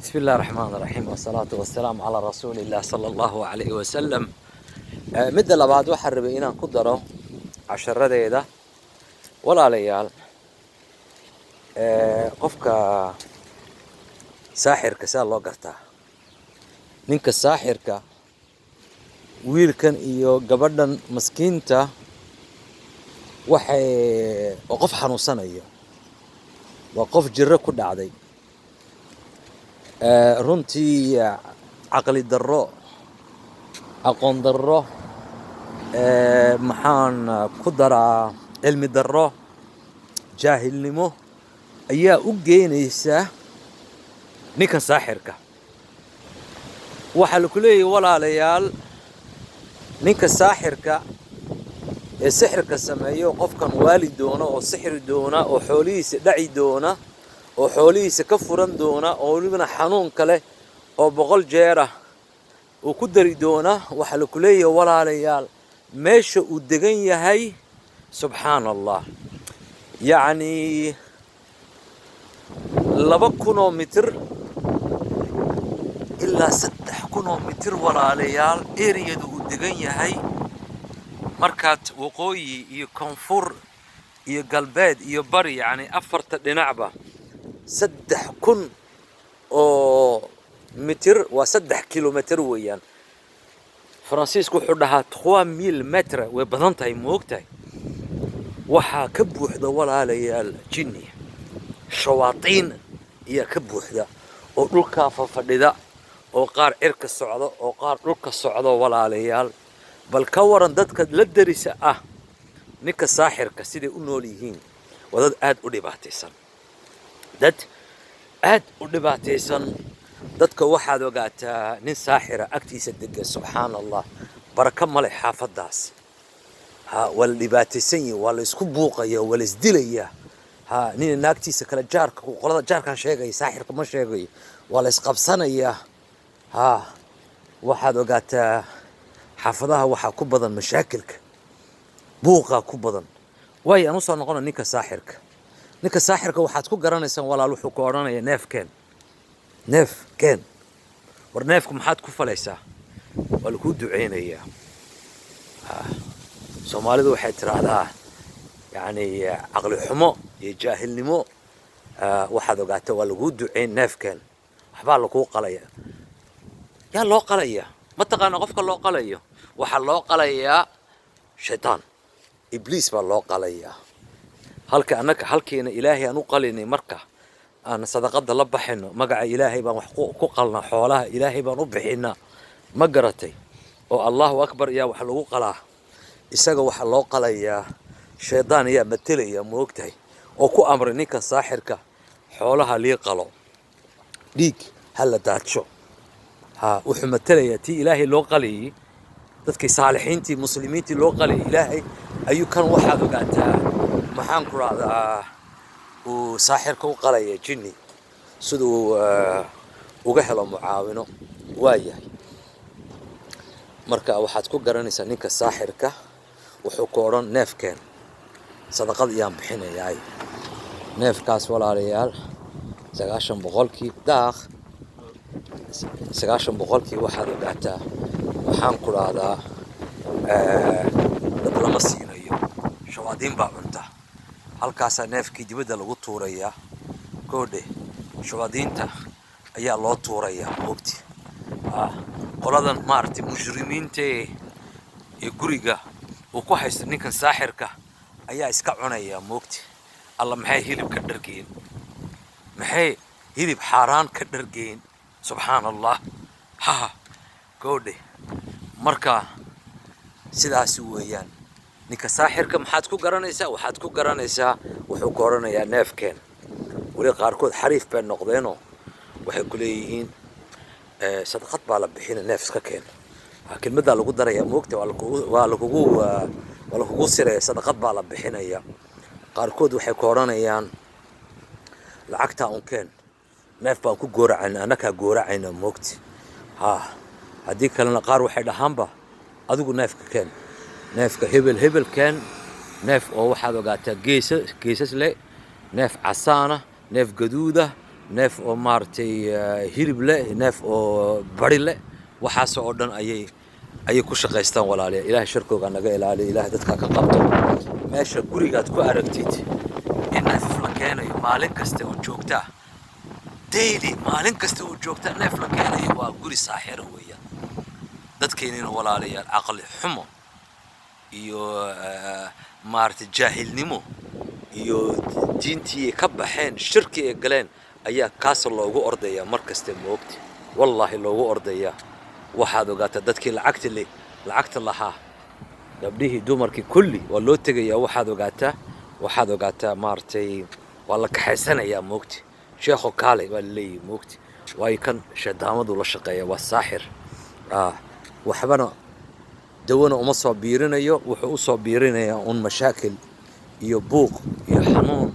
بسم الله الرحمن الرحيم والصلاة والسلام على رسول الله صلى الله عليه وسلم. مدة labaad waxaan rabay inaan ku daro casharadeeda walaalayaal. qofka saaxirka saa loo gartaa, ninka saaxirka, wiilkan iyo gabadhan maskiinta waxay qof xanuunsanayo, waa qof jiro ku dhacday. runtii caqli darro, aqoon darro, maxaan ku daraa cilmi darro, jaahilnimo ayaa u geynaysa ninkan saaxirka. waxaa laku leeyahay walaalayaal, ninka saaxirka ee sixirka sameeyo qofkan waali doona oo sixiri doona oo xoolihiisa dhaci doona oo xoolihiisa ka furan doona oo welibana xanuun kale oo 100 jeer ah uu ku dari doona. waxaa laku leeyahay walaalayaal, meesha uu degan yahay subxaan allah, yacni 2,000 mitir ilaa 3,000 mitir walaalayaal eriyada uu degan yahay. markaad waqooyi iyo koonfur iyo galbeed iyo bari, yacni afarta dhinacba 3,000 oo mitir waa 3 kilomitir weeyaan. faransiisku wuxuu dhahaa 3,000 metre, way badan tahay moogtahay. waxaa ka buuxda walaalayaal jinni, shawaatiin ayaa ka buuxda oo dhulkaa fadhida, oo qaar cirka socdo oo qaar dhulka socdo walaalayaal. bal ka waran dadka la darisa ah ninka saaxirka siday u nool yihiin. waa dad aad u dhibaataysan, dad aad u dhibaataysan. dadka waxaad ogaataa nin saaxira agtiisa degan subxaan allah, baraka male xaafadaas. waa la dhibaataysan yihin, waa la isku buuqaya, waa la isdilaya. nina naagtiisa kale jaarka, qolada jaarkan sheegaya, saaxirka ma sheegayo, waa la isqabsanaya. waxaad ogaataa xaafadaha waxaa ku badan mashaakilka, buuqaa ku badan. waayo aan usoo noqona ninka saaxirka. ninka saaxirka waxaad ku garanaysaan walaal, wuxuu ku odhanaya neefkeen, neefkeen. war neefku maxaad ku falaysaa? waa lakuu duceynayaa. soomaalidu waxay tiraahdaa yacni caqli xumo iyo jaahilnimo. waxaad ogaataa waa laguu duceyn neefkeen, waxbaa lakuu qalaya. yaa loo qalaya? ma taqaana qofka loo qalayo? waxaa loo qalayaa shaytaan, ibliis baa loo qalayaa. halkiina ilaahay aan u qalinay, marka aan sadaqada la baxayno magaca ilaahay baan wax ku qalnaa, xoolaha ilaahay baan u bixinaa, ma garatay? oo allahu akbar ayaa wax lagu qalaa. isaga waxaa loo qalayaa shaydaan ayaa matelaya, moogtahay, oo ku amray ninkan saaxirka xoolaha lii qalo, dhiig hala daadsho. wuxuu matelayaa tii ilaahay loo qalayay, dadkii saalixiintii muslimiintii loo qalayay ilaahay ayuu kan waxaad ogaataa maxaan ku raacdaa uu saaxirka u qalaya jinni siduu uga helo mucaawino. waayahay, marka waxaad ku garanaysaa ninka saaxirka wuxuu ku odhan neefkeen, sadaqad ayaan bixinayaa. neefkaas walaalayaal 90% daaq 90% waxaad ogaataa waxaan ku raacdaa dad lama siinayo, shawaadiin baa cunta. halkaasaa neefkii dibadda lagu tuurayaa. goodhe shawaadiinta ayaa loo tuurayaa, moogti. qoladan maaragtay mujrimiinta ee guriga uu ku haysto ninkan saaxirka ayaa iska cunaya, moogti. alla maxay hilib ka dhargeen, maxay hilib xaaraan ka dhargeen, subxaan allah. goodhe marka sidaas weeyaan. ninka saaxirka maxaad ku garanaysaa? waxaad ku garanaysaa wuxuu ku odhanayaa neefkeen. weli qaarkood xariif bay noqdeenoo waxay ku leeyihiin sadaqad baa la bixina, neef iska keen. kelmaddaa lagu daraya, moogta, waa lakugu siraya, sadaqad baa la bixinaya. qaarkood waxay ku odhanayaan lacagtaa unkeen, neef baan ku gooracayna, annakaa gooracayna, moogti. haddii kalena qaar waxay dhahaanba adigu neefka keen, neefka hebel keen. neef oo waxaad ogaataa geesas leh, neef casaana, neef gaduuda, neef oo maaragtay hilib leh neef oo bari leh waxaas oo dhan ayay ku shaqaystaan walaaliya ilaahay sharkooga naga ilaaliyo ilaahay dadka ka qabto meesha gurigaad ku aragtid in neef la keenayo maalin kasta oo joogta daily maalin kasta oo joogta neef la keenayo waa guri saaxir weeyaan dadkeenina walaalayaal aqli xumo iyo maaragtay jaahilnimo iyo diintii ka baxeen shirki ay galeen ayaa kaas loogu ordaya markasta moogti wallahi loogu ordaya waxaad ogaataa dadkii lacagta lahaa gabdhihii dumarkii kulli waa loo tegayaa waxaad ogaataa maaragtay waa la kaxaysanayaa moogti sheekho kaale waa leeyahay moogti way kan shadaamadu la shaqeeya waa saaxir waxbana dawana uma soo biirinayo wuxuu u soo biirinayaa un mashaakil iyo buuq iyo xanuun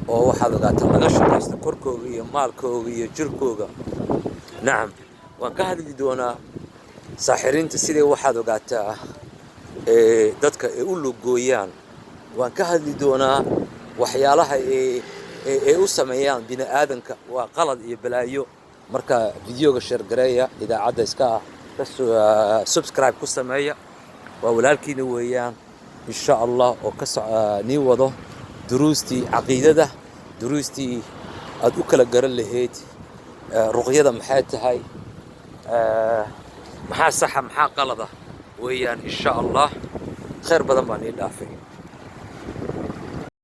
oo waxaad ogaataa laga shaqaysto korkooga iyo maalkooga iyo jirkooga nacam waan ka hadli doonaa saaxiriinta sidee waxaad ogaataa dadka ay u lugooyaan waan ka hadli doonaa waxyaalaha ay u sameeyaan bini aadanka waa qalad iyo balaayo marka videoga share gareeya idaacadda iska subscribe ku sameeya waa walaalkiina weeyaan insha Allah oo ka nii wado duruustii caqiidada duruustii aad u kala garan lahayd ruqyada maxay tahay maxaa saxa maxaa qalada weeyaan insha Allah khayr badan baan ii dhaafay